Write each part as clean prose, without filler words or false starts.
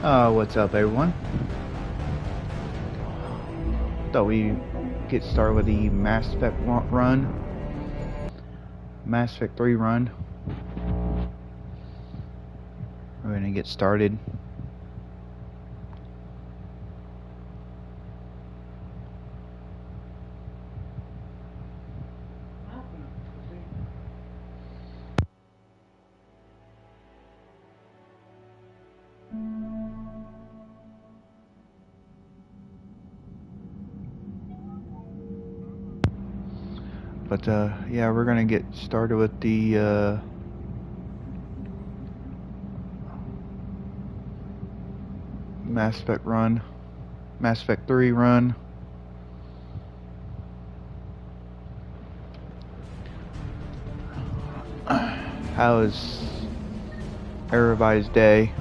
What's up, everyone? Thought we get started with the Mass Effect run, Mass Effect 3 run. We're gonna get started. But yeah, we're gonna get started with the Mass Effect run, Mass Effect 3 run. How is everybody's day?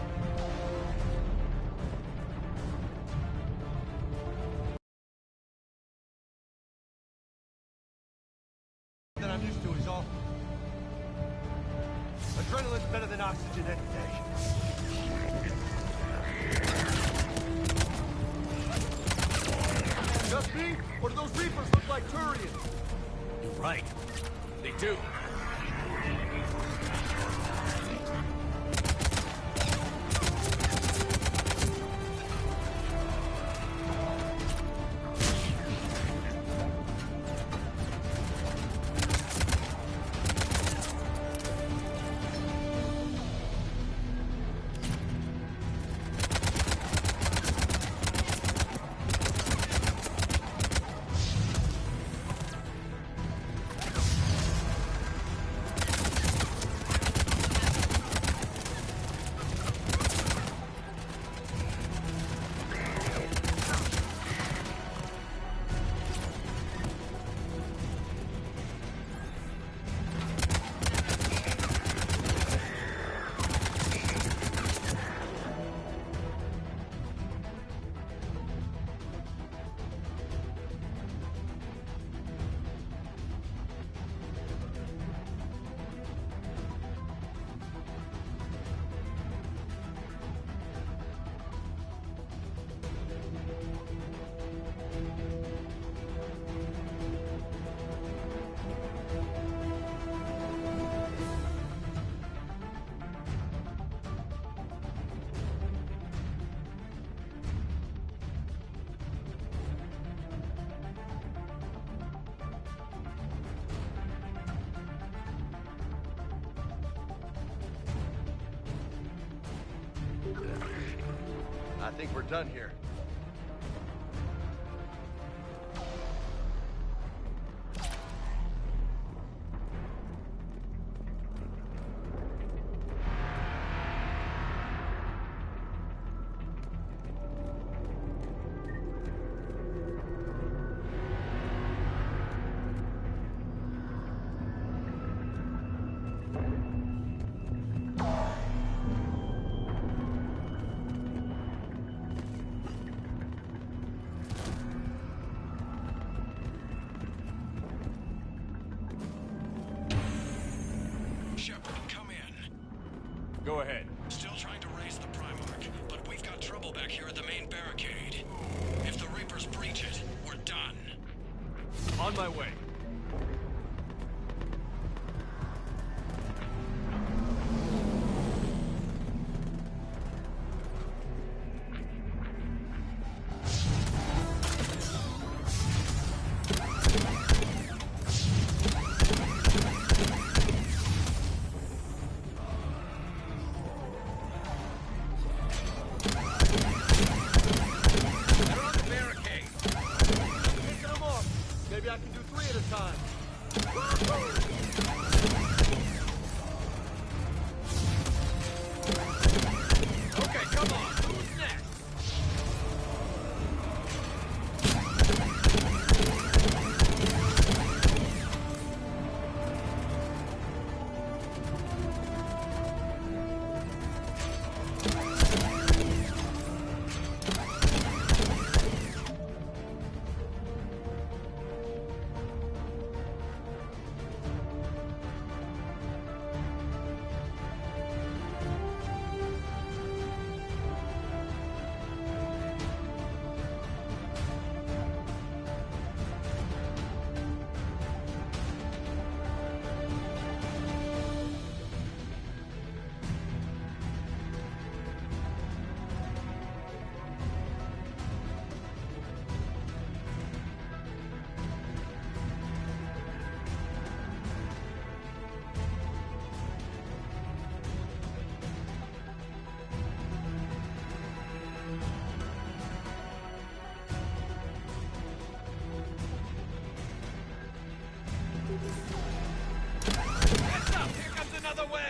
That I'm used to is all. Adrenaline's better than oxygen any day. Just me? Or do those Reapers look like Turians? You're right. They do. I think we're done here. Go ahead. Still trying to raise the Primarch, but we've got trouble back here at the main barricade. If the Reapers breach it, we're done. On my way. Maybe I can do 3 of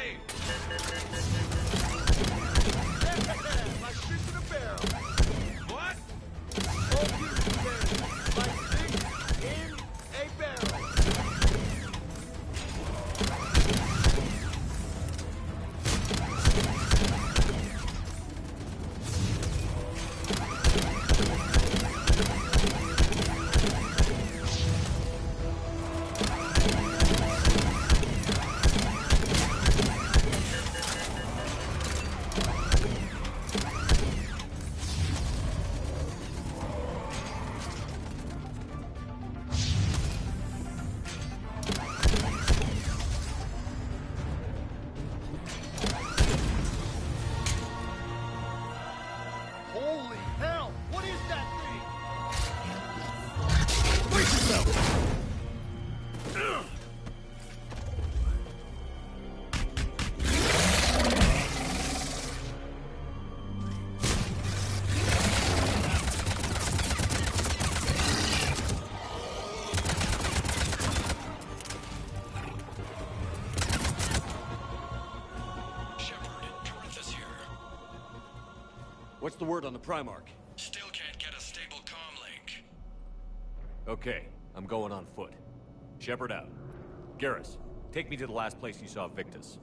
flame! Like fish in a barrel! What? All beauty says, like fish in a barrel! Holy hell! What is that thing? Brace yourself! Shepard, Corinthus here. What's the word on the Primarch? Still can't get a stable comm link. Okay, I'm going on foot. Shepard out. Garrus, take me to the last place you saw Victus.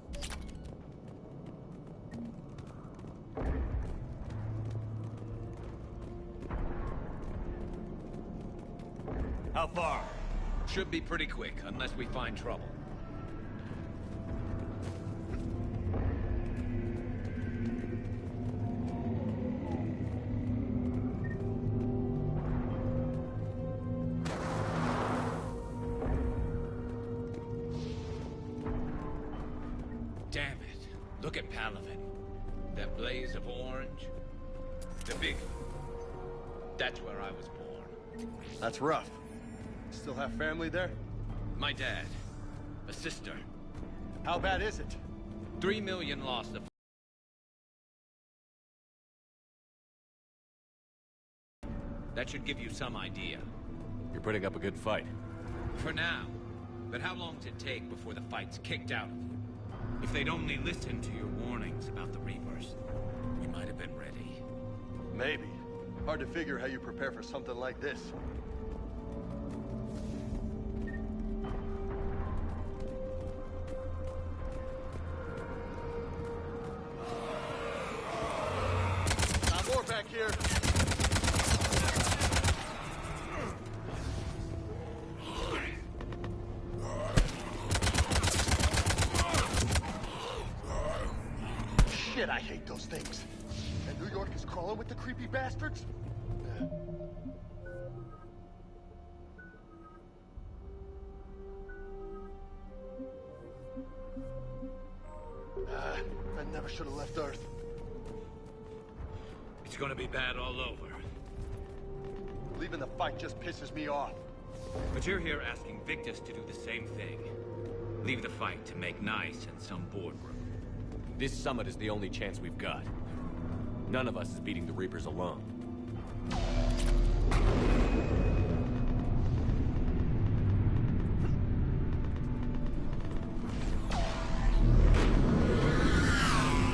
How far? Should be pretty quick, unless we find trouble. Damn it. Look at Palaven. That blaze of orange. The big... That's where I was born. That's rough. Still have family there? My dad. A sister. How bad is it? 3 million lost of... That should give you some idea. You're putting up a good fight. For now. But how long does it take before the fight's kicked out of you? If they'd only listened to your warnings about the Reapers, we might have been ready. Maybe. Hard to figure how you prepare for something like this. Not more back here. Shit, I hate those things. And New York is crawling with the creepy bastards? I never should have left Earth. It's gonna be bad all over. Leaving the fight just pisses me off. But you're here asking Victus to do the same thing. Leave the fight to make nice in some boardroom. This summit is the only chance we've got. None of us is beating the Reapers alone.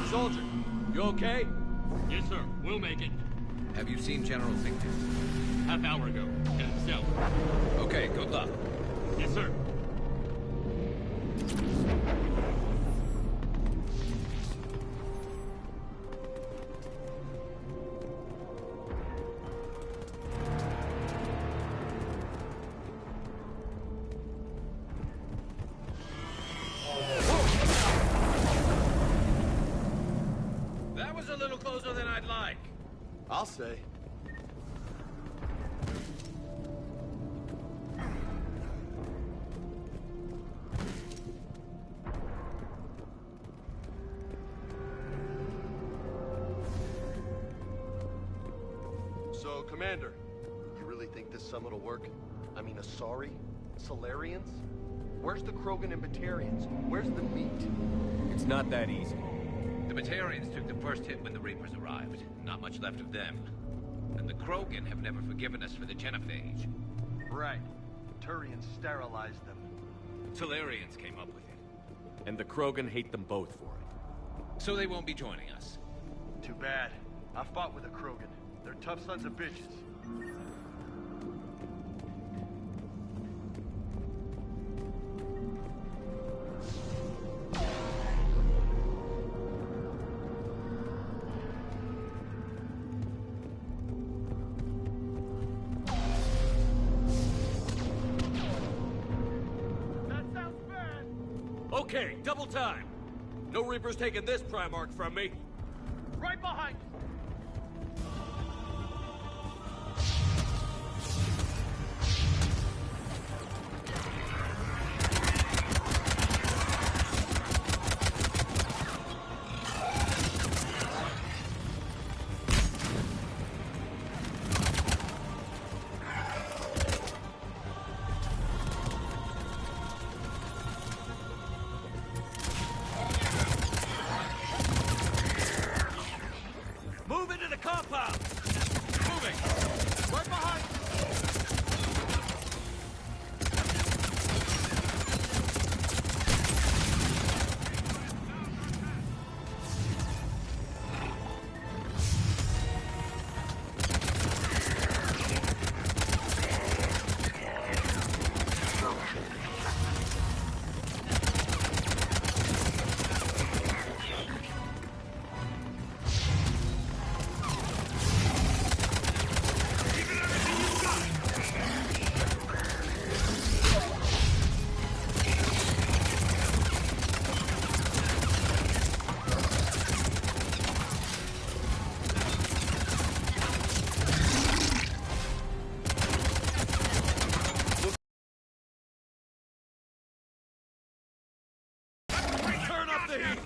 Soldier, you okay? Yes, sir. We'll make it. Have you seen General Victus? Half hour ago. Himself. Okay, good luck. Yes, sir. That was a little closer than I'd like. I'll say. So, Commander, you really think this summit will work? I mean, Asari? Solarians? Where's the Krogan and Batarians? Where's the meat? It's not that easy. The Batarians took the first hit when the Reapers arrived. Not much left of them. And the Krogan have never forgiven us for the Genophage. Right. Turians sterilized them. Solarians came up with it. And the Krogan hate them both for it. So they won't be joining us. Too bad. I fought with a Krogan. They're tough sons of bitches. That sounds bad. Okay, double time. No Reaper's taking this Primarch from me. Right behind you. Move into the compound! Moving. Right behind you. Turn up the heat.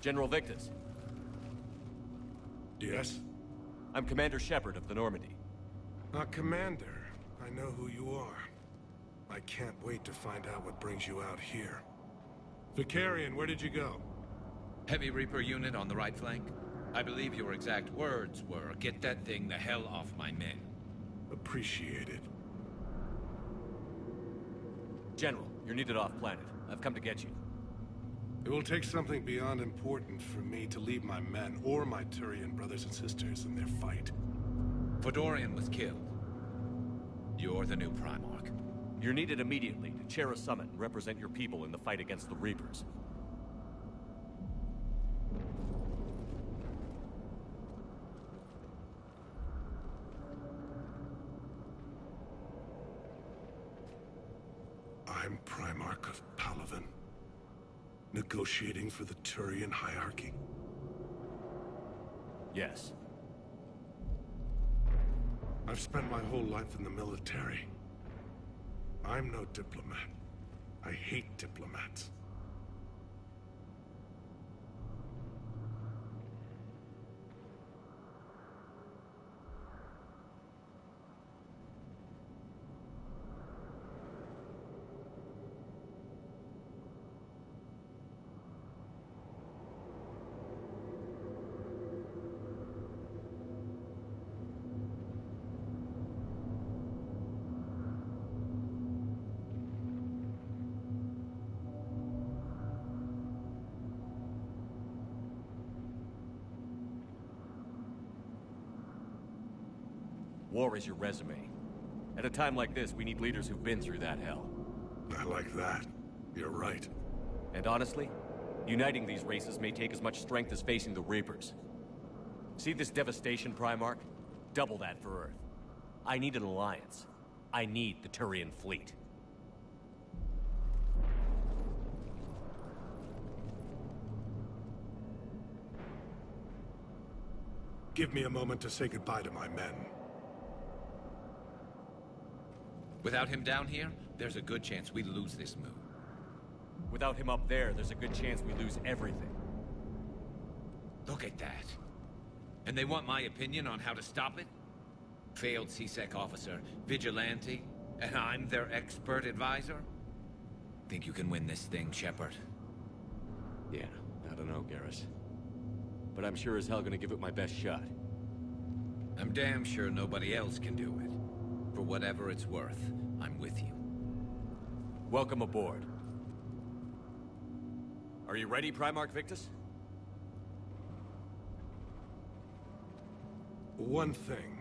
General Victus, Yes? I'm Commander Shepard of the Normandy. Commander, I know who you are. I can't wait to find out what brings you out here. Vicarian, where did you go? Heavy Reaper unit on the right flank. I believe your exact words were, "Get that thing the hell off my men." Appreciated. General, you're needed off-planet. I've come to get you. It will take something beyond important for me to leave my men or my Turian brothers and sisters in their fight. Fodorian was killed. You're the new Primarch. You're needed immediately to chair a summit and represent your people in the fight against the Reapers. I'm Primarch of Palaven. Negotiating for the Turian hierarchy. Yes. I've spent my whole life in the military. I'm no diplomat. I hate diplomats. War is your resume. At a time like this, we need leaders who've been through that hell. I like that. You're right. And honestly, uniting these races may take as much strength as facing the Reapers. See this devastation, Primarch? Double that for Earth. I need an alliance. I need the Turian fleet. Give me a moment to say goodbye to my men. Without him down here, there's a good chance we lose this move. Without him up there's a good chance we lose everything. Look at that. And they want my opinion on how to stop it? Failed C-Sec officer, vigilante, and I'm their expert advisor? Think you can win this thing, Shepard? Yeah, I don't know, Garrus. But I'm sure as hell gonna give it my best shot. I'm damn sure nobody else can do it. For whatever it's worth, I'm with you. Welcome aboard. Are you ready, Primarch Victus? One thing.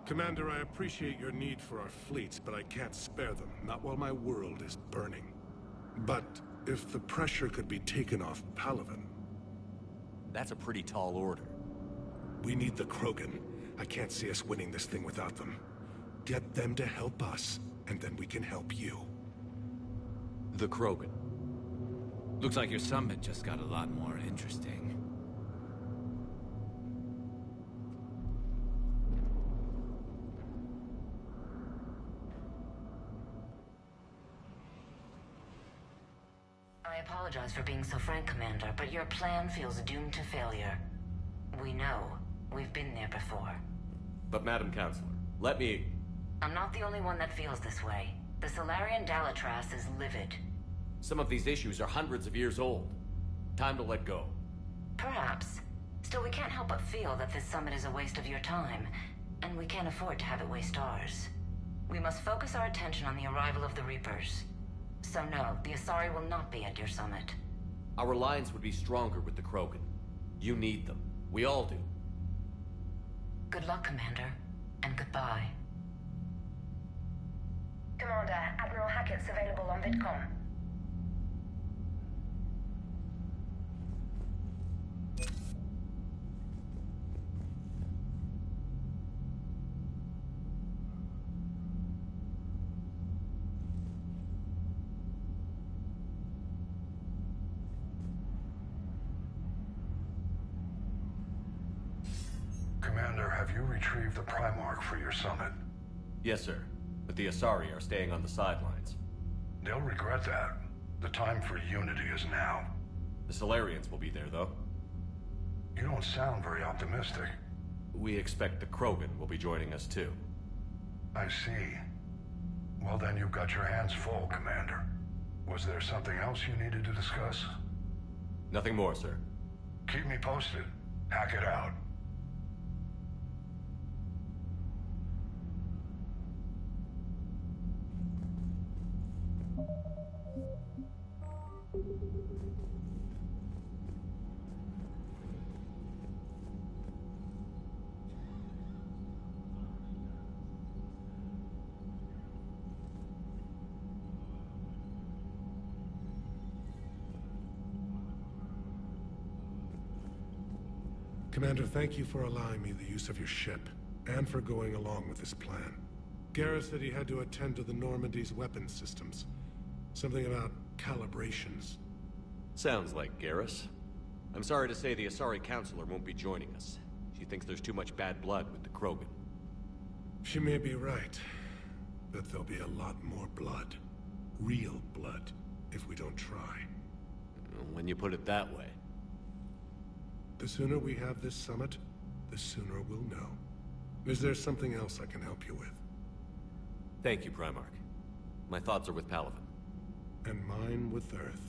Commander, I appreciate your need for our fleets, but I can't spare them, not while my world is burning. But if the pressure could be taken off Palaven... That's a pretty tall order. We need the Krogan. I can't see us winning this thing without them. Get them to help us, and then we can help you. The Krogan. Looks like your summit just got a lot more interesting. I apologize for being so frank, Commander, but your plan feels doomed to failure. We know. We've been there before. But Madam Counselor, let me... I'm not the only one that feels this way. The Solarian Dalitras is livid. Some of these issues are hundreds of years old. Time to let go. Perhaps. Still, we can't help but feel that this summit is a waste of your time, and we can't afford to have it waste ours. We must focus our attention on the arrival of the Reapers. So no, the Asari will not be at your summit. Our alliance would be stronger with the Krogan. You need them. We all do. Good luck, Commander, and goodbye. Commander, Admiral Hackett's available on VidCom. Commander, have you retrieved the Primarch for your summit? Yes, sir. But the Asari are staying on the sidelines. They'll regret that. The time for unity is now. The Solarians will be there, though. You don't sound very optimistic. We expect the Krogan will be joining us, too. I see. Well, then you've got your hands full, Commander. Was there something else you needed to discuss? Nothing more, sir. Keep me posted. Hackett out. Commander, thank you for allowing me the use of your ship, and for going along with this plan. Garrus said he had to attend to the Normandy's weapons systems. Something about calibrations. Sounds like Garrus. I'm sorry to say the Asari Counselor won't be joining us. She thinks there's too much bad blood with the Krogan. She may be right, but there'll be a lot more blood. Real blood, if we don't try. When you put it that way. The sooner we have this summit, the sooner we'll know. Is there something else I can help you with? Thank you, Primarch. My thoughts are with Palaven. And mine with Earth.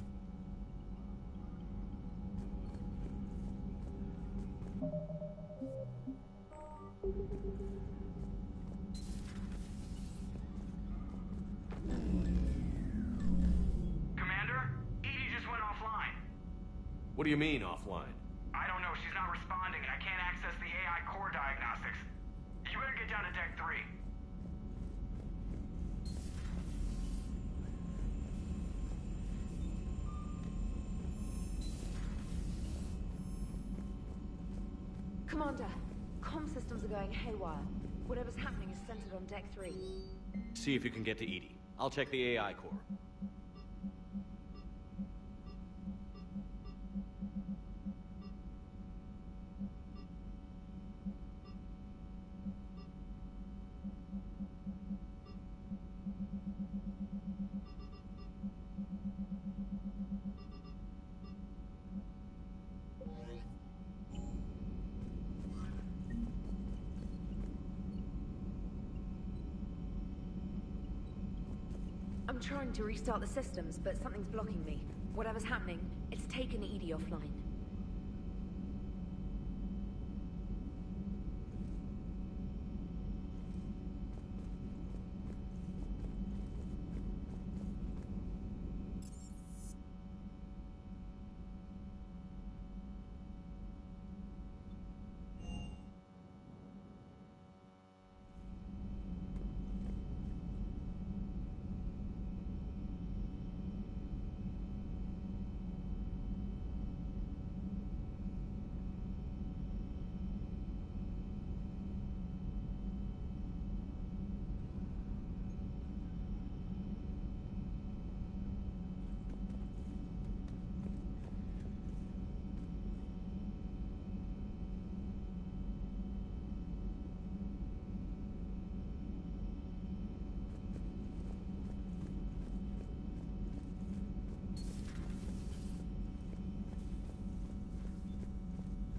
Commander, Edie just went offline. What do you mean, offline? I don't know, she's not responding and I can't access the AI core diagnostics. You better get down to Deck 3. Commander, comm systems are going haywire. Whatever's happening is centered on Deck 3. See if you can get to Edie. I'll check the AI core. trying to restart the systems, but something's blocking me. Whatever's happening, it's taken Edie offline.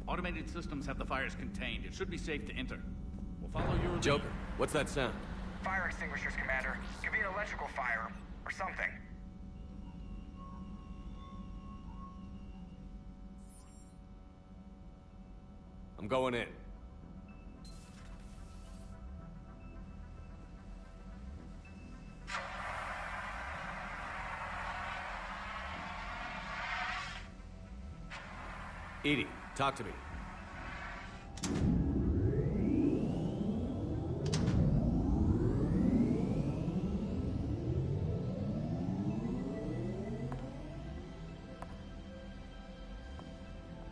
Automated systems have the fires contained. It should be safe to enter. We'll follow your lead. Joker, what's that sound? Fire extinguishers, Commander. Could be an electrical fire, or something. I'm going in. Edie, talk to me.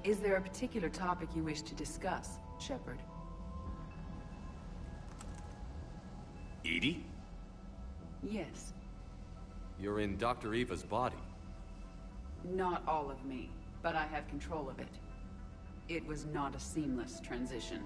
Is there a particular topic you wish to discuss, Shepard? Edie? Yes. You're in Dr. Eva's body. Not all of me, but I have control of it. It was not a seamless transition.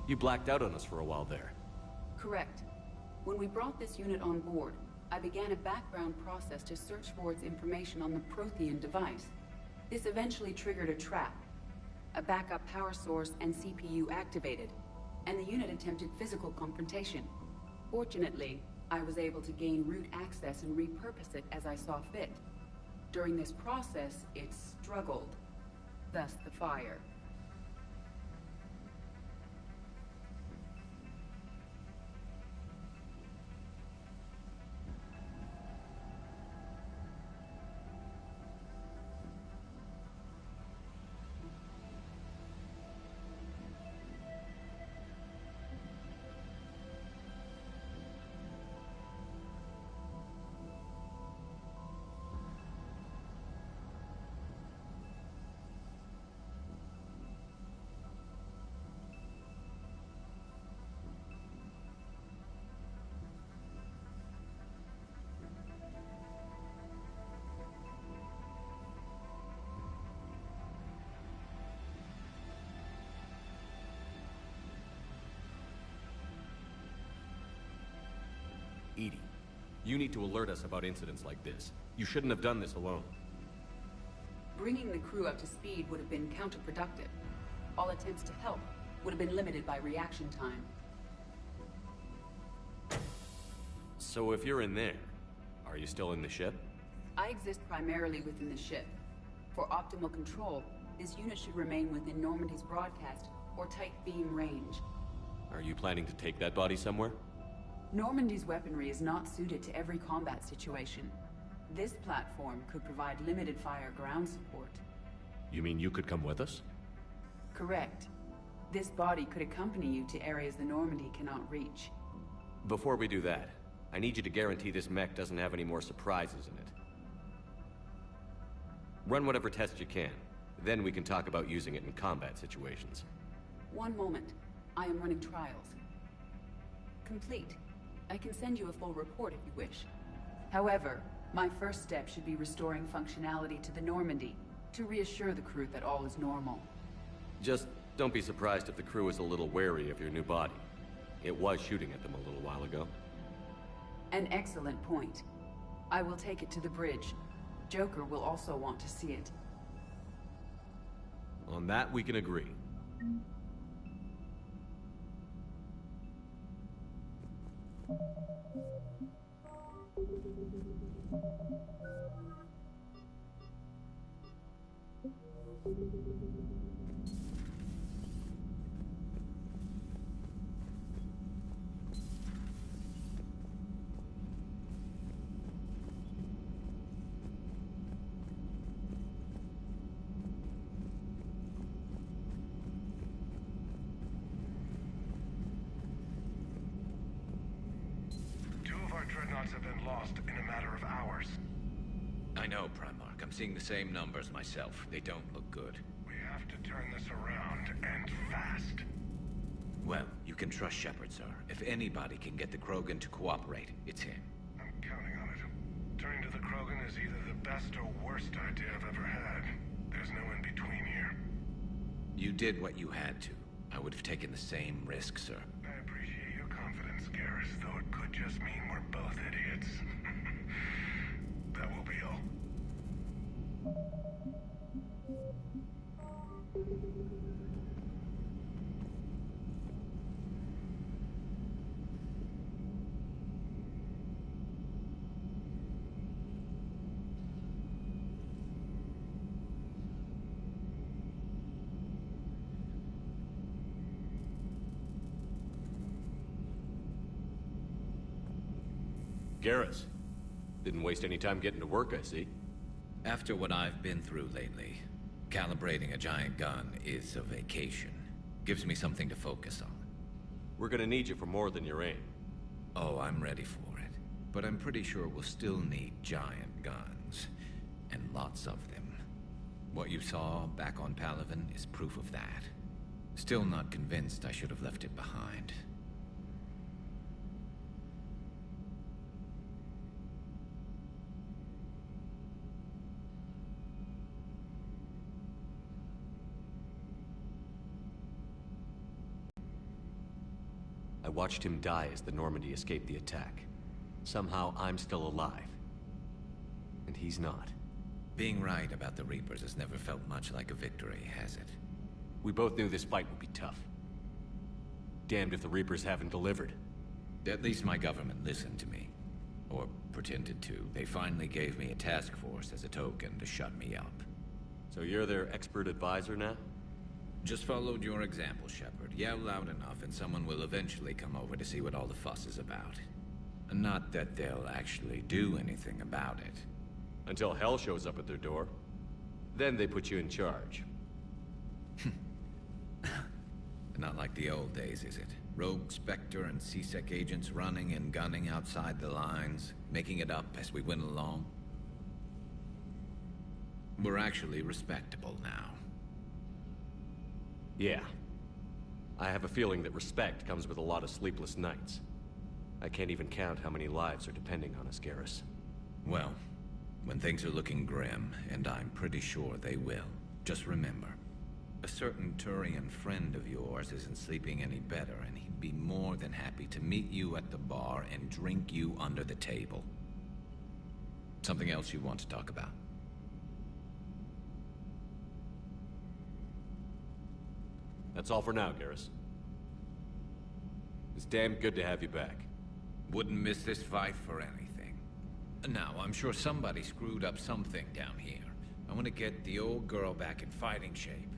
You blacked out on us for a while there. Correct. When we brought this unit on board, I began a background process to search for its information on the Prothean device. This eventually triggered a trap. A backup power source and CPU activated, and the unit attempted physical confrontation. Fortunately, I was able to gain root access and repurpose it as I saw fit. During this process, it struggled. Thus the fire. Edie, you need to alert us about incidents like this. You shouldn't have done this alone. Bringing the crew up to speed would have been counterproductive. All attempts to help would have been limited by reaction time. So if you're in there, are you still in the ship? I exist primarily within the ship. For optimal control, this unit should remain within Normandy's broadcast or tight beam range. Are you planning to take that body somewhere? Normandy's weaponry is not suited to every combat situation. This platform could provide limited fire ground support. You mean you could come with us? Correct. This body could accompany you to areas the Normandy cannot reach. Before we do that, I need you to guarantee this mech doesn't have any more surprises in it. Run whatever tests you can. Then we can talk about using it in combat situations. One moment. I am running trials. Complete. I can send you a full report if you wish. However, My first step should be restoring functionality to the Normandy, to reassure the crew that all is normal. Just don't be surprised if the crew is a little wary of your new body. It was shooting at them a little while ago. An excellent point. I will take it to the bridge. Joker will also want to see it. On that, we can agree. Dreadnoughts have been lost in a matter of hours. I know, Primarch. I'm seeing the same numbers myself. They don't look good. We have to turn this around, and fast. Well, you can trust Shepard, sir. If anybody can get the Krogan to cooperate, it's him. I'm counting on it. Turning to the Krogan is either the best or worst idea I've ever had. There's no in-between here. You did what you had to. I would have taken the same risk, sir. I appreciate your confidence, Garrus, though it could just mean we're both idiots. That will be all. Garrus. Didn't waste any time getting to work, I see. After what I've been through lately, calibrating a giant gun is a vacation. Gives me something to focus on. We're gonna need you for more than your aim. Oh, I'm ready for it. But I'm pretty sure we'll still need giant guns. And lots of them. What you saw back on Palaven is proof of that. Still not convinced I should have left it behind. I watched him die as the Normandy escaped the attack. Somehow I'm still alive. And he's not. Being right about the Reapers has never felt much like a victory, has it? We both knew this fight would be tough. Damned if the Reapers haven't delivered. At least my government listened to me. Or pretended to. They finally gave me a task force as a token to shut me up. So you're their expert advisor now? Just followed your example, Shepard. Yell loud enough and someone will eventually come over to see what all the fuss is about. Not that they'll actually do anything about it. Until hell shows up at their door. Then they put you in charge. Not like the old days, is it? Rogue Spectre and C-Sec agents running and gunning outside the lines, making it up as we went along. We're actually respectable now. Yeah. I have a feeling that respect comes with a lot of sleepless nights. I can't even count how many lives are depending on us, Garrus. Well, when things are looking grim, and I'm pretty sure they will, just remember, a certain Turian friend of yours isn't sleeping any better, and he'd be more than happy to meet you at the bar and drink you under the table. Something else you want to talk about? That's all for now, Garrus. It's damn good to have you back. Wouldn't miss this fight for anything. Now, I'm sure somebody screwed up something down here. I want to get the old girl back in fighting shape.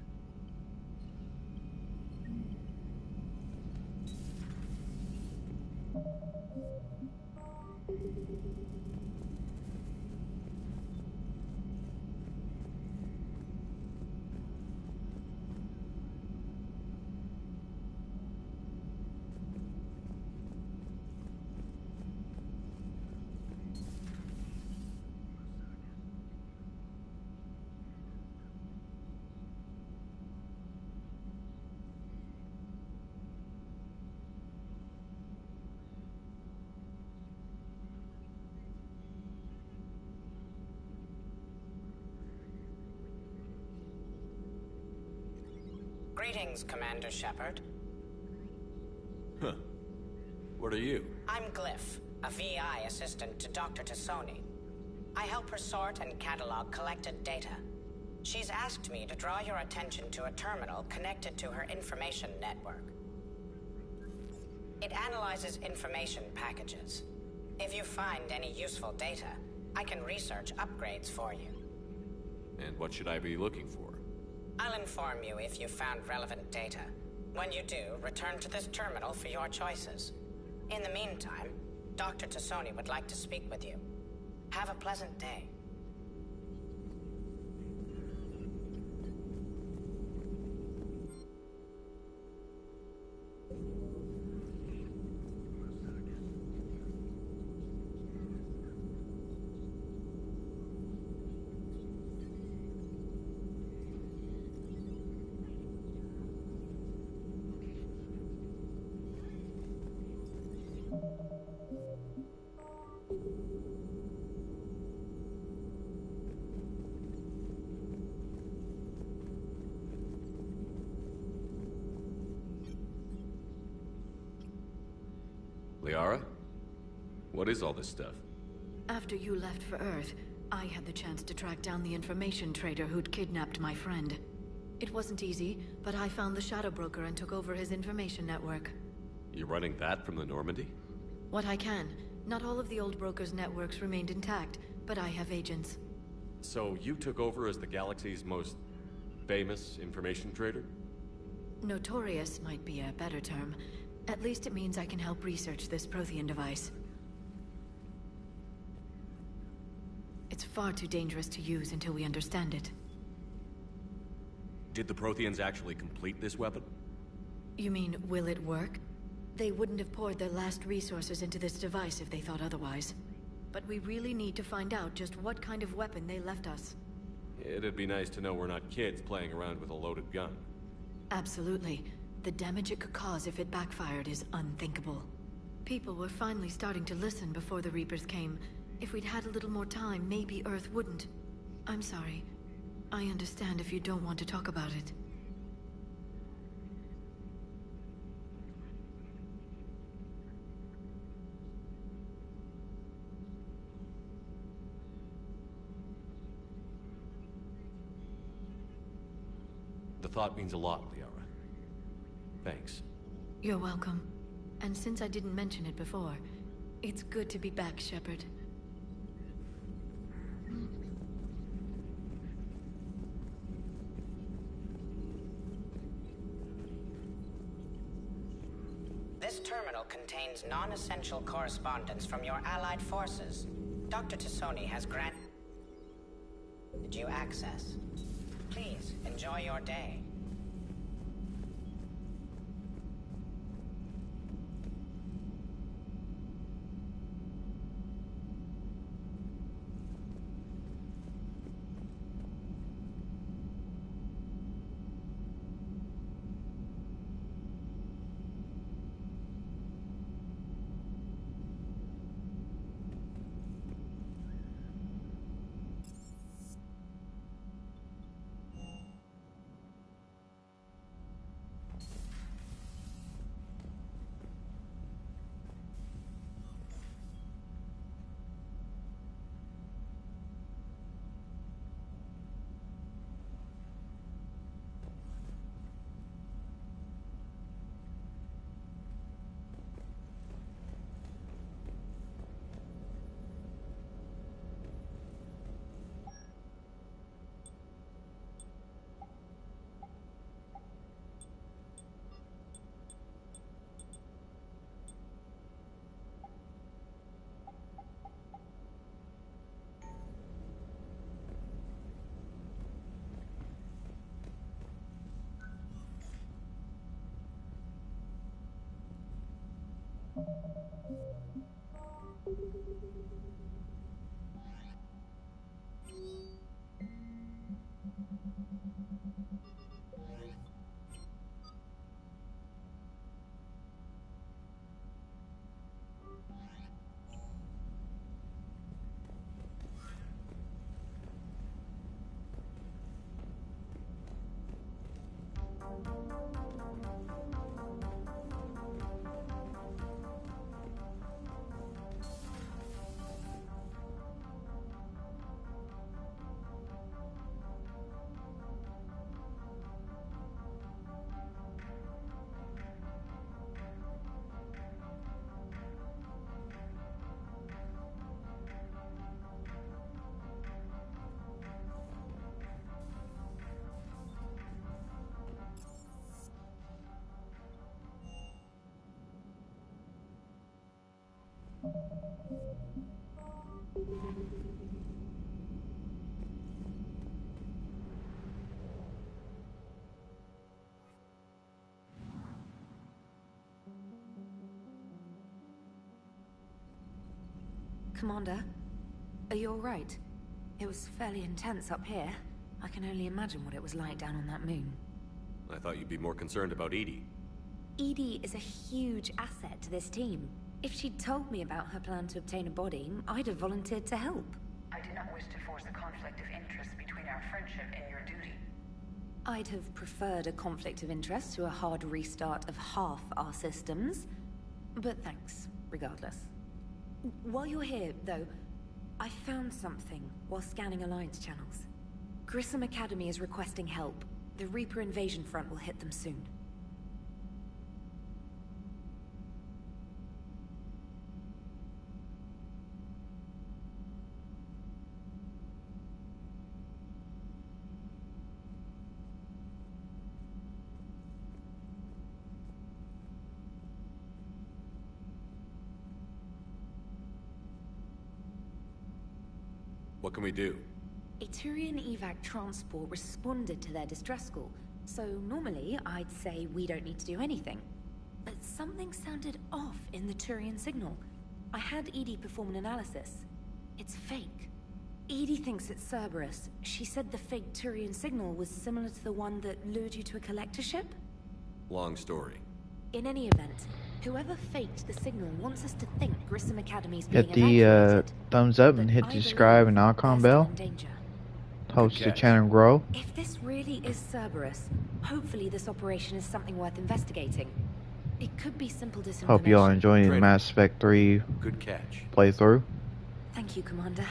Greetings, Commander Shepard. Huh. What are you? I'm Glyph, a VI assistant to Dr. Tassoni. I help her sort and catalog collected data. She's asked me to draw your attention to a terminal connected to her information network. It analyzes information packages. If you find any useful data, I can research upgrades for you. And what should I be looking for? I'll inform you if you found relevant data. When you do, return to this terminal for your choices. In the meantime, Dr. Tassoni would like to speak with you. Have a pleasant day. Liara? What is all this stuff? After you left for Earth, I had the chance to track down the information trader who'd kidnapped my friend. It wasn't easy, but I found the Shadow Broker and took over his information network. You're running that from the Normandy? What I can. Not all of the old broker's networks remained intact, but I have agents. So you took over as the galaxy's most famous information trader? Notorious might be a better term. At least it means I can help research this Prothean device. It's far too dangerous to use until we understand it. Did the Protheans actually complete this weapon? You mean, will it work? They wouldn't have poured their last resources into this device if they thought otherwise. But we really need to find out just what kind of weapon they left us. It'd be nice to know we're not kids playing around with a loaded gun. Absolutely. The damage it could cause if it backfired is unthinkable. People were finally starting to listen before the Reapers came. If we'd had a little more time, maybe Earth wouldn't. I'm sorry. I understand if you don't want to talk about it. The thought means a lot, Liara. Thanks. You're welcome. And since I didn't mention it before, it's good to be back, Shepard. This terminal contains non-essential correspondence from your allied forces. Dr. Tassoni has granted you access. Please, enjoy your day. Commander, are you alright? It was fairly intense up here. I can only imagine what it was like down on that moon. I thought you'd be more concerned about Edie. Edie is a huge asset to this team. If she'd told me about her plan to obtain a body, I'd have volunteered to help. I do not wish to force a conflict of interest between our friendship and your duty. I'd have preferred a conflict of interest to a hard restart of half our systems. But thanks, regardless. While you're here, though, I found something while scanning Alliance channels. Grissom Academy is requesting help. The Reaper invasion front will hit them soon. What can we do? A Turian evac transport responded to their distress call, so normally I'd say we don't need to do anything. But something sounded off in the Turian signal. I had Edie perform an analysis. It's fake. Edie thinks it's Cerberus. She said the fake Turian signal was similar to the one that lured you to a collector ship? Long story. In any event, whoever faked the signal wants us to think Grissom Academy's being Hit the thumbs up and hit the subscribe and icon bell. Helps the channel grow. If this really is Cerberus, hopefully this operation is something worth investigating. It could be simple disinformation. Hope you all enjoying the Mass Effect 3 Good catch. playthrough. Thank you, Commander.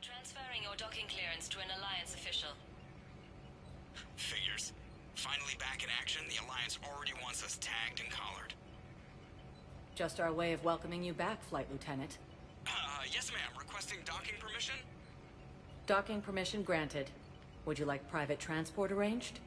Transferring your docking clearance to an Alliance official. Figures. Finally back in action, the Alliance already wants us tagged and collared. Just our way of welcoming you back, Flight Lieutenant. Yes ma'am. Requesting docking permission? Docking permission granted. Would you like private transport arranged?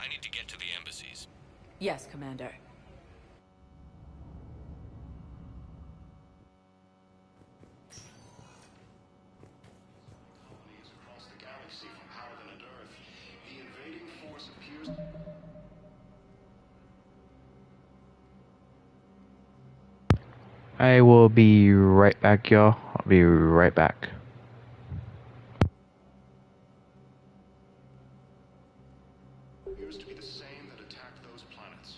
I need to get to the embassies. Yes, Commander. Across the galaxy from Paladin and Earth, the invading force appears. I will be right back, y'all. I'll be right back. Appears to be the same that attacked those planets.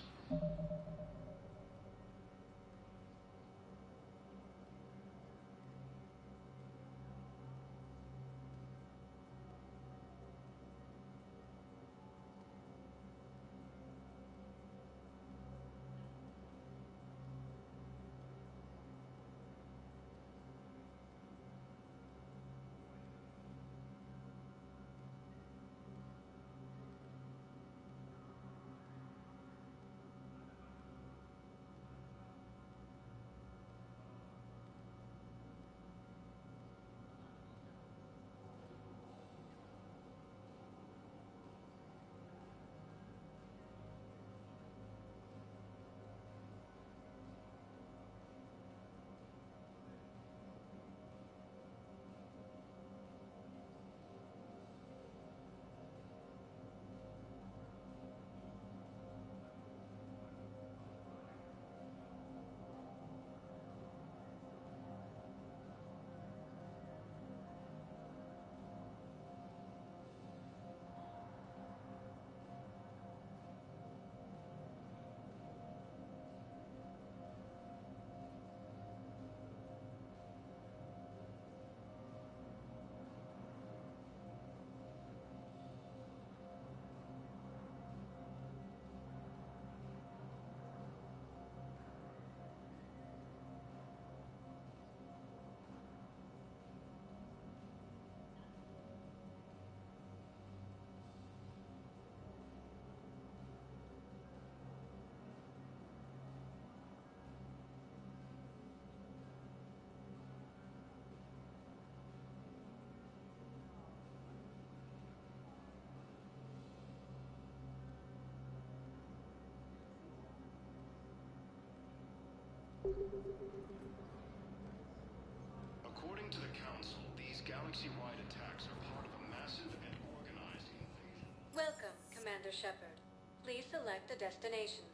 According to the Council, these galaxy-wide attacks are part of a massive and organized invasion. Welcome, Commander Shepard. Please select a destination.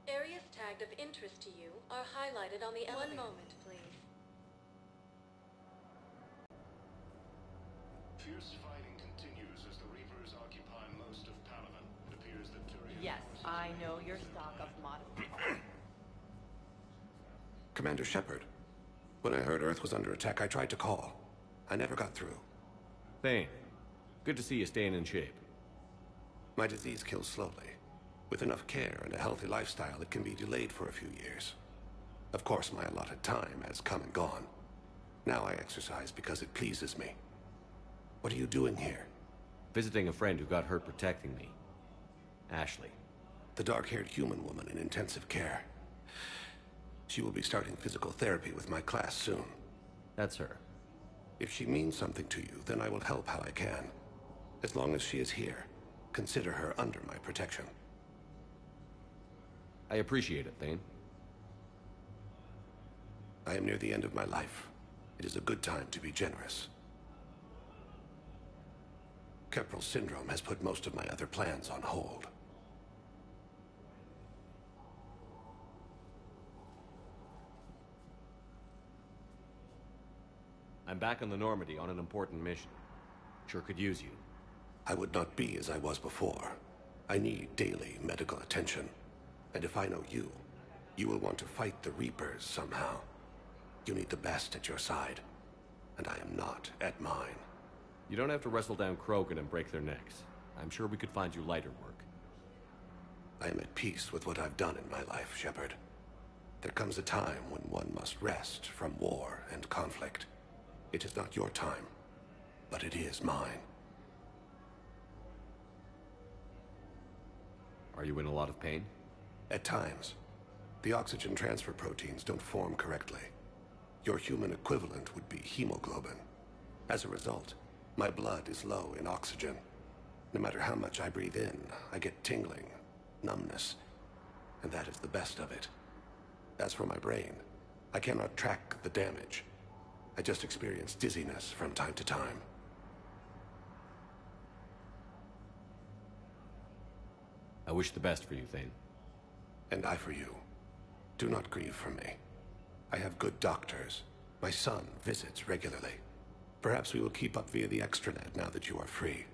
Areas tagged of interest to you are highlighted on the elevator. 1 moment, please. Fierce fighting continues as the Reapers occupy most of Palaven. It appears that Turian... Yes, I know your stock of mod... Commander Shepard, when I heard Earth was under attack, I tried to call. I never got through. Thane, good to see you staying in shape. My disease kills slowly. With enough care and a healthy lifestyle, it can be delayed for a few years. Of course, my allotted time has come and gone. Now I exercise because it pleases me. What are you doing here? Visiting a friend who got hurt protecting me. Ashley. The dark-haired human woman in intensive care. She will be starting physical therapy with my class soon. That's her. If she means something to you, then I will help how I can. As long as she is here, consider her under my protection. I appreciate it, Thane. I am near the end of my life. It is a good time to be generous. Keppel syndrome has put most of my other plans on hold. I'm back on the Normandy on an important mission. Sure could use you. I would not be as I was before. I need daily medical attention. And if I know you, you will want to fight the Reapers somehow. You need the best at your side, and I am not at mine. You don't have to wrestle down Krogan and break their necks. I'm sure we could find you lighter work. I am at peace with what I've done in my life, Shepard. There comes a time when one must rest from war and conflict. It is not your time, but it is mine. Are you in a lot of pain? At times. The oxygen transfer proteins don't form correctly. Your human equivalent would be hemoglobin. As a result, my blood is low in oxygen. No matter how much I breathe in, I get tingling, numbness, and that is the best of it. As for my brain, I cannot track the damage. I just experience dizziness from time to time. I wish the best for you, Thane. And I for you. Do not grieve for me. I have good doctors. My son visits regularly. Perhaps we will keep up via the extranet now that you are free.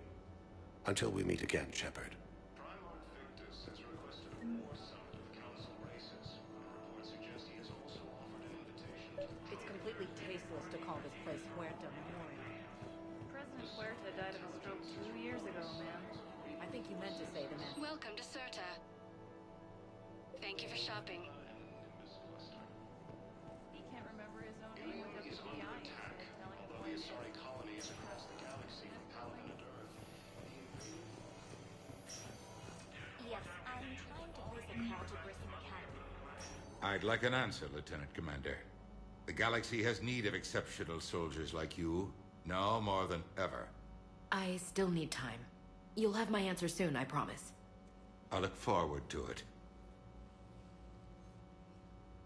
Until we meet again, Shepard. Primarch Victus has requested a war summit of council races. Reports suggest he has also offered an invitation to... It's completely tasteless to call this place Huerta Memorial. President Huerta died of a stroke 2 years ago, ma'am. I think you meant to say the man. Welcome to Serta. Thank you for shopping. He can't remember his own name without the BI instead of telling him. Although the Asari colony is across the galaxy from Palaven and Earth, Yes, I'm trying to place a call to Grissom Academy. I'd like an answer, Lieutenant Commander. The galaxy has need of exceptional soldiers like you, now more than ever. I still need time. You'll have my answer soon, I promise. I look forward to it.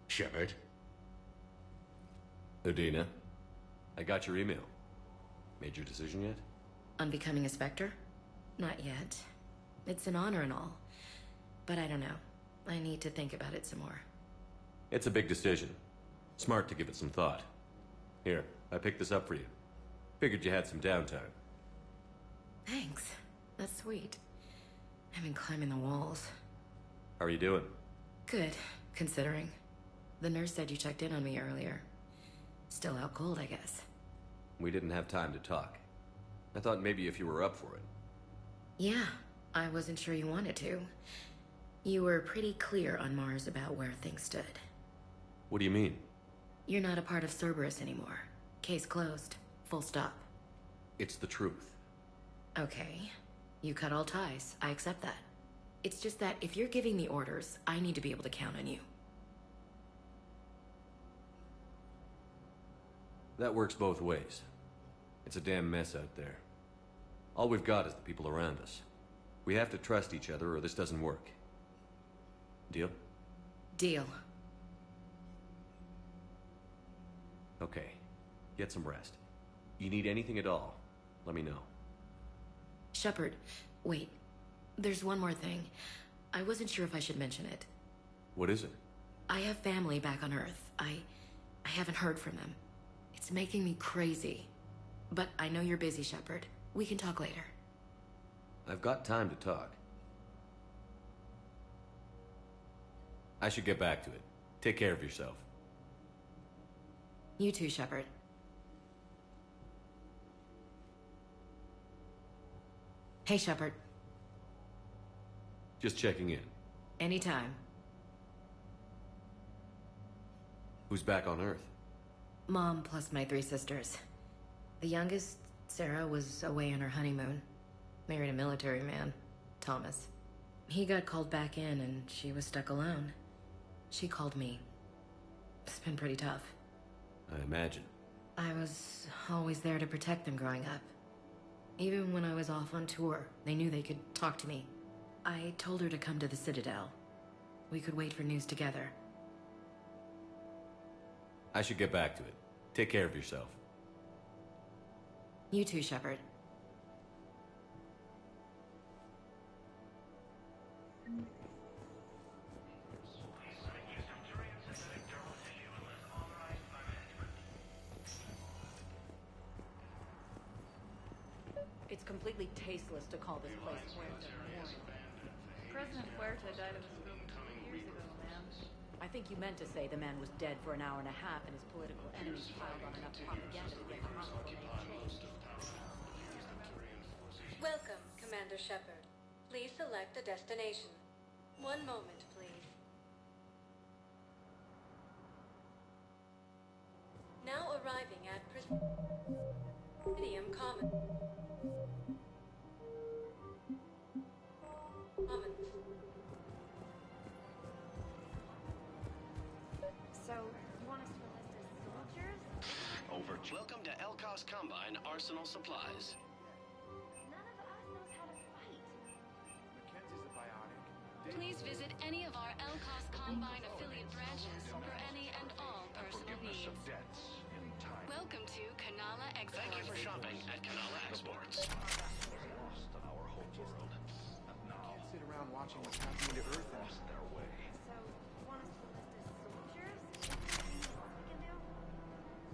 Shepard? Udina, I got your email. Made your decision yet? On becoming a Spectre? Not yet. It's an honor and all. But I don't know. I need to think about it some more. It's a big decision. Smart to give it some thought. Here, I picked this up for you. Figured you had some downtime. Thanks. That's sweet. I've been climbing the walls. How are you doing? Good, considering. The nurse said you checked in on me earlier. Still out cold, I guess. We didn't have time to talk. I thought maybe if you were up for it. Yeah, I wasn't sure you wanted to. You were pretty clear on Mars about where things stood. What do you mean? You're not a part of Cerberus anymore. Case closed. Full stop. It's the truth. Okay. You cut all ties. I accept that. It's just that if you're giving the orders, I need to be able to count on you. That works both ways. It's a damn mess out there. All we've got is the people around us. We have to trust each other or this doesn't work. Deal? Deal. Okay. Get some rest. You need anything at all, let me know. Shepard, wait. There's one more thing. I wasn't sure if I should mention it. What is it? I have family back on Earth. I haven't heard from them. It's making me crazy. But I know you're busy, Shepard. We can talk later. I've got time to talk. I should get back to it. Take care of yourself. You too, Shepard. Hey, Shepard. Just checking in. Anytime. Who's back on Earth? Mom plus my 3 sisters. The youngest, Sarah, was away on her honeymoon. Married a military man, Thomas. He got called back in and she was stuck alone. She called me. It's been pretty tough. I imagine. I was always there to protect them growing up. Even when I was off on tour, they knew they could talk to me. I told her to come to the Citadel. We could wait for news together. I should get back to it. Take care of yourself. You too, Shepard. It's completely tasteless to call this place Puerto Warren. President Huerta died of a stroke 2 years ago, ma'am. I think you meant to say the man was dead for an hour and a half and his political enemies piled on enough propaganda to get him out before they changed. Welcome, Commander Shepard. Please select a destination. One moment, please. Now arriving at Presidium Commons. So, you want us to enlist as soldiers? Over. Welcome to Elkos Combine Arsenal Supplies. None of us knows how to fight. Mackenzie's a biotic. Please visit any of our Elkos Combine affiliate branches for any and all personal needs. Welcome to Kanala Exports. Thank you for shopping at Kanala Exports. Lost our home world. Now, can't sit around watching what's happening to Earth and their way. So, you want us to enlist as soldiers? Anything else we can do?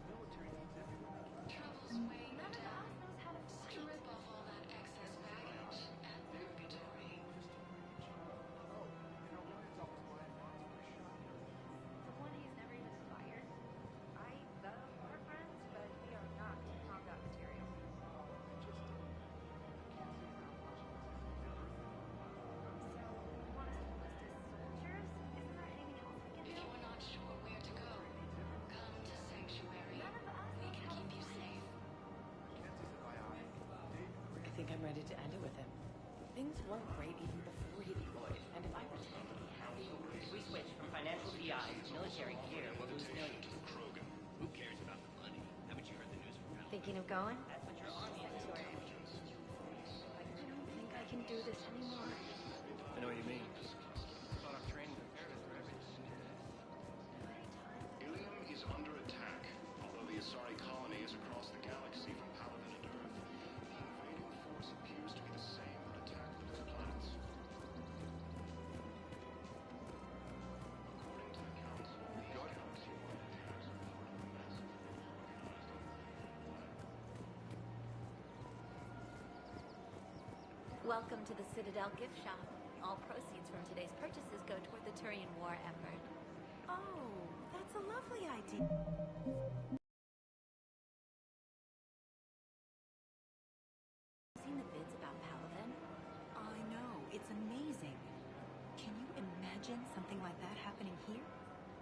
Military needs everyone. Trouble's way None of us knows how to fight. Strip off all that excess baggage and purgatory. For one, he's never even fired. I love our friends, but we are not combat material. So, you want us to enlist as soldiers? Isn't there anything else we can If do? you are not sure where to go, come to Sanctuary. We can keep you safe. I think I'm ready to end it with him. Things weren't great even before he deployed, and if I pretend to be happy, If we switch from financial PIs to military gear, we'll lose millions. Who cares about the money? Haven't you heard the news from Thinking of going? That's what your army has to do. I don't think I can do this anymore. I know what you mean. Thought our training prepared us for everything. Ilium is under attack, although the Asari colony is across the galaxy from Paladin and Earth. The invading force appears to be the same that attacked those planets. According to the Council, the galaxy warriors are forming a massive Welcome to the Citadel gift shop. All proceeds from today's purchases go toward the Turian war effort. Oh, that's a lovely idea. Seen the bids about Paladin? I know, it's amazing. Can you imagine something like that happening here?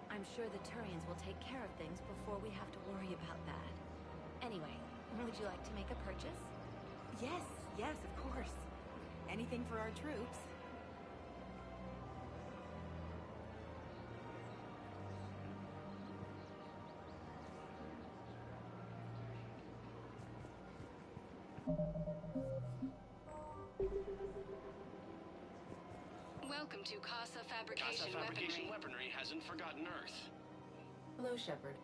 I'm sure the Turians will take care of things before we have to worry about that. Anyway, would you like to make a purchase? Yes, yes, of course. Anything for our troops. Welcome to Casa Fabrication Weaponry hasn't forgotten Earth. Hello, Shepard.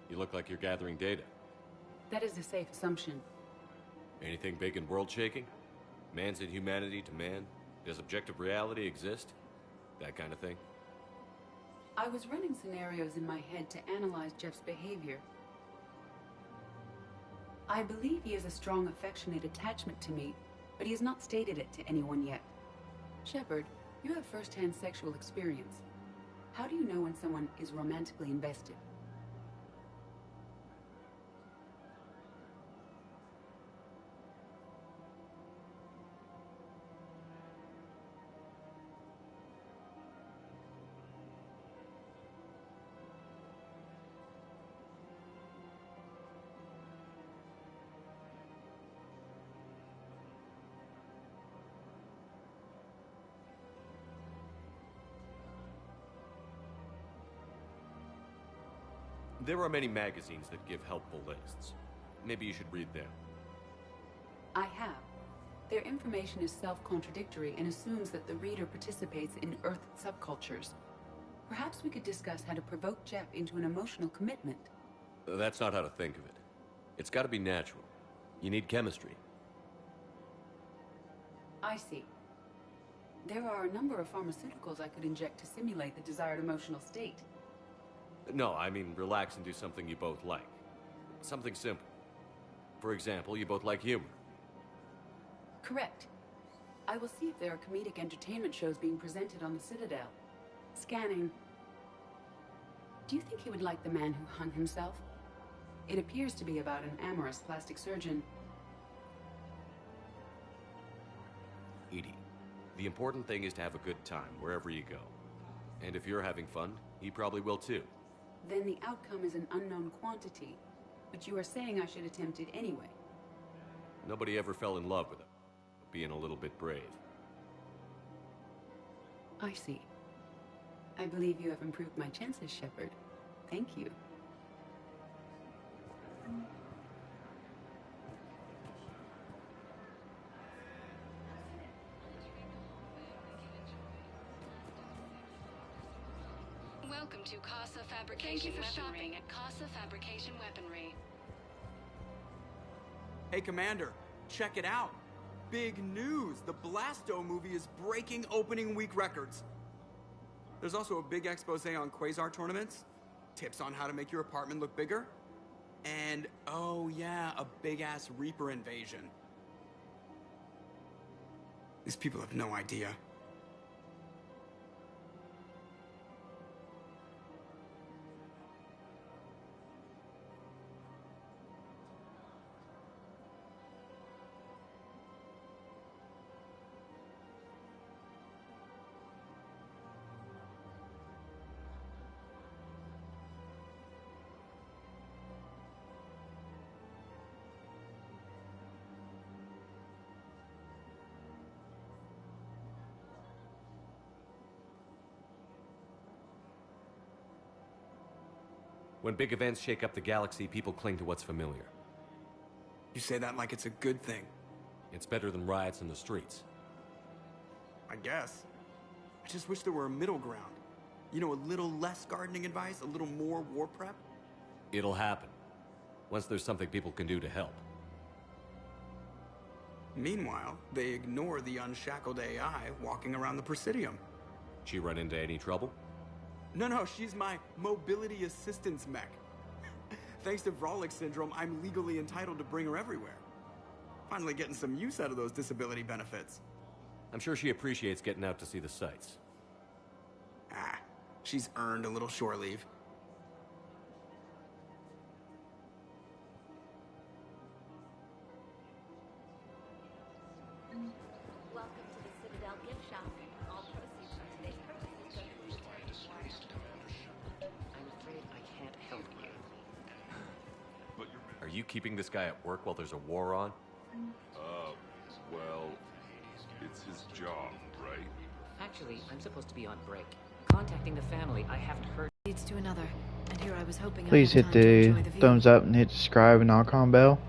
You look like you're gathering data. That is a safe assumption. Anything big and world-shaking? Man's inhumanity to man? Does objective reality exist? That kind of thing? I was running scenarios in my head to analyze Jeff's behavior. I believe he has a strong affectionate attachment to me, but he has not stated it to anyone yet. Shepard, you have first-hand sexual experience. How do you know when someone is romantically invested? There are many magazines that give helpful lists. Maybe you should read them. I have. Their information is self-contradictory and assumes that the reader participates in Earth subcultures. Perhaps we could discuss how to provoke Jeff into an emotional commitment. That's not how to think of it. It's got to be natural. You need chemistry. I see. There are a number of pharmaceuticals I could inject to simulate the desired emotional state. No, I mean relax and do something you both like. Something simple. For example, you both like humor. Correct. I will see if there are comedic entertainment shows being presented on the Citadel. Scanning. Do you think he would like The Man Who Hung Himself? It appears to be about an amorous plastic surgeon. Edie, the important thing is to have a good time wherever you go. And if you're having fun, he probably will too. Then the outcome is an unknown quantity. But you are saying I should attempt it anyway. Nobody ever fell in love with him. Being a little bit brave. I see. I believe you have improved my chances, Shepard. Thank you. Welcome to Casa Fabrication Weaponry. Thank you for shopping at Casa Fabrication Weaponry. Hey, Commander, check it out. Big news! The Blasto movie is breaking opening week records. There's also a big expose on Quasar tournaments, tips on how to make your apartment look bigger, and, oh yeah, a big-ass Reaper invasion. These people have no idea. When big events shake up the galaxy, people cling to what's familiar. You say that like it's a good thing. It's better than riots in the streets. I guess. I just wish there were a middle ground. You know, a little less gardening advice, a little more war prep. It'll happen. Once there's something people can do to help. Meanwhile, they ignore the unshackled AI walking around the Presidium. She run into any trouble? No, she's my mobility assistance mech. Thanks to Vrolic syndrome, I'm legally entitled to bring her everywhere. Finally getting some use out of those disability benefits. I'm sure she appreciates getting out to see the sights. Ah, she's earned a little shore leave. Welcome to the Citadel gift shop. All proceeds from today's purchases go to the I'm afraid I can't help you. Are you keeping this guy at work while there's a war on? Well, it's his job, right? Actually, I'm supposed to be on break. Contacting the family, I haven't heard. Leads to another, and here I was hoping. Please hit the thumbs up and hit subscribe and icon bell.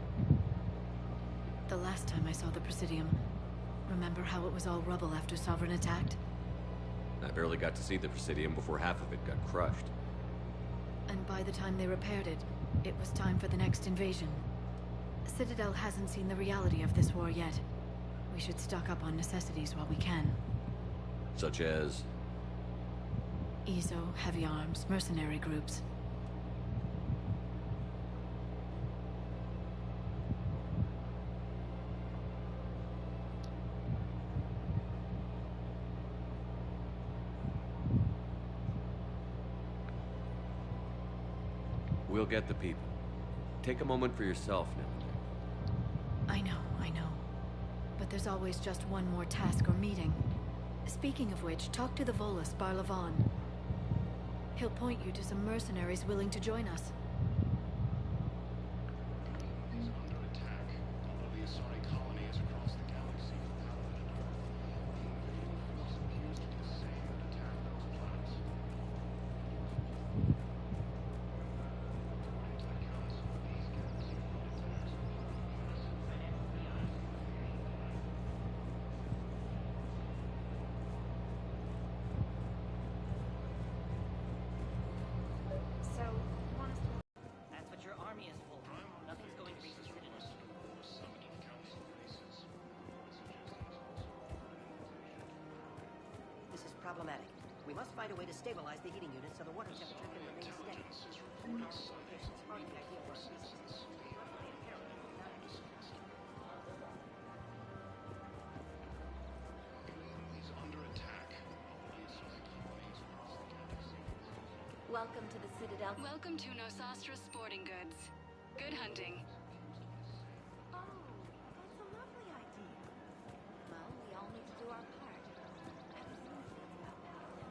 The last time I saw the Presidium, remember how it was was all rubble after Sovereign attacked. I barely got to see the Presidium before half of it got crushed. And by the time they repaired it, it was time for the next invasion. Citadel hasn't seen the reality of this war yet. We should stock up on necessities while we can. Such as? EZO, heavy arms, mercenary groups. We'll get the people. Take a moment for yourself now. I know. But there's always just one more task or meeting. Speaking of which, talk to the Volus, Barlavan. He'll point you to some mercenaries willing to join us. Is under attack, although the Asari colony is across the galaxy from Paladin and Earth. The invading force appears to be the same that attacked those planets. According to the Council, these galaxy-wide attacks are part of a massive So, you want us to... That's what your army is for. Nothing's going to be secret enough. This is problematic. We must find a way to stabilize the heating unit so the water temperature can remain steady. Is under attack, although the Asari colony is across the galaxy. Welcome to the Citadel. Welcome to Nosastra Sporting Goods. Good hunting. Oh, that's a lovely idea. Well, we all need to do our part. Ever since that's about Paladin.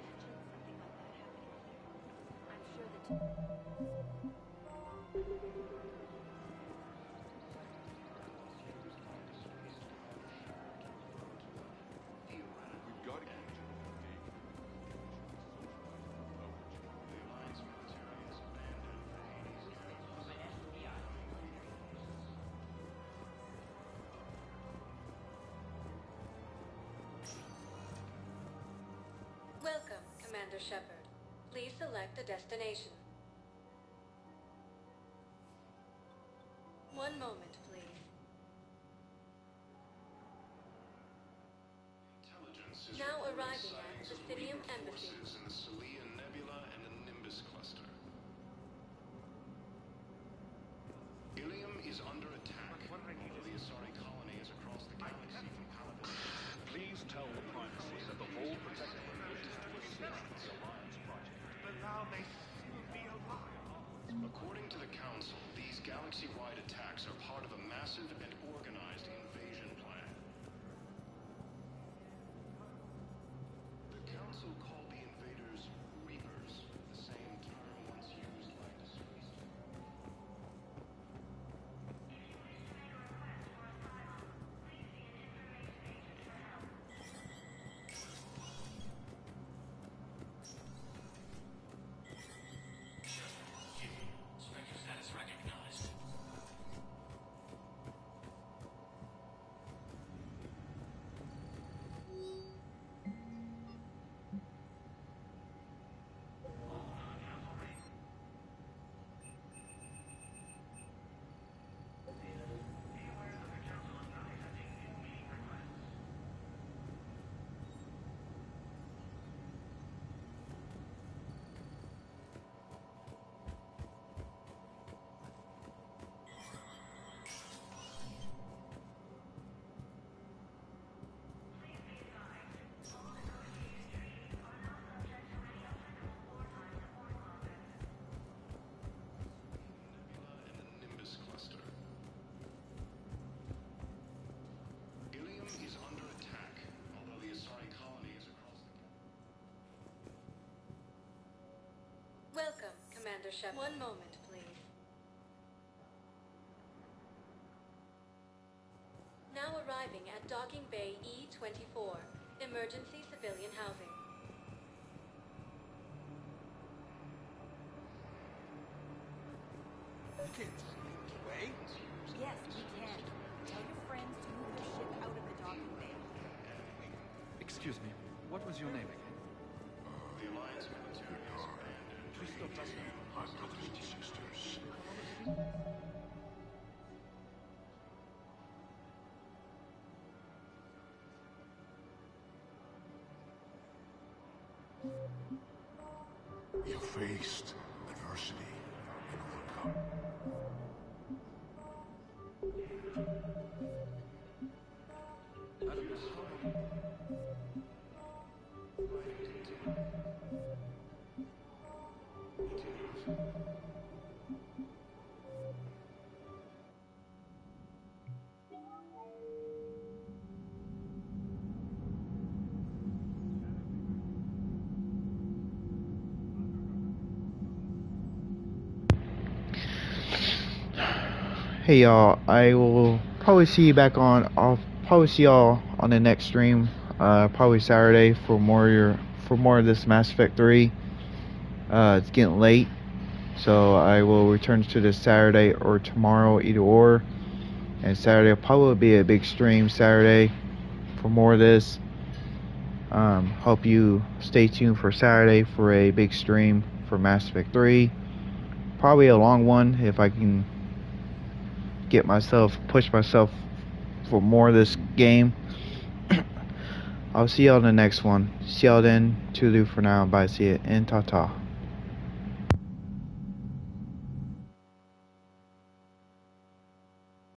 It's amazing. Can you imagine something like that happening here? I'm sure that... We've got to the Alliance military has abandoned the Hades. Welcome, Commander Shepard. Please select a destination. One moment, please. Intelligence is Now reporting arriving at sightings of Presidium Reaper Embassy. forces in the Celia Nebula and the Nimbus cluster. Ilium is under attack, although the Asari colony is across the galaxy from Paladin. Please tell the primacy that the Vault Protectorate wishes to assist the Alliance project. But now they still be alive. According to the Council, these galaxy-wide attacks are part of a massive and organized invasion plan. The Council called the invaders Reapers, the same term once used by disgraced. Spectre status recognized. And the Nimbus cluster. Ilium is under attack, although the Asari colony is across the Welcome, Commander Shepard. One moment, please. Now arriving at Docking Bay E-24, emergency civilian housing. You can't slip away. Yes, we can. Tell your friends to move their ship out of the docking bay. Excuse me, what was your name again? The Alliance military has abandoned My brothers and sisters. You faced adversity and overcome. Hey y'all, I will probably see you back on. I'll probably see y'all on the next stream, probably Saturday for more of this Mass Effect 3. It's getting late, so I will return to this Saturday or tomorrow, either or. And Saturday will probably be a big stream Saturday for more of this. Hope you stay tuned for Saturday for a big stream for Mass Effect 3. Probably a long one if I can push myself for more of this game. I'll see y'all in the next one. See y'all then. Toodaloo for now. Bye. See ya. And ta-ta.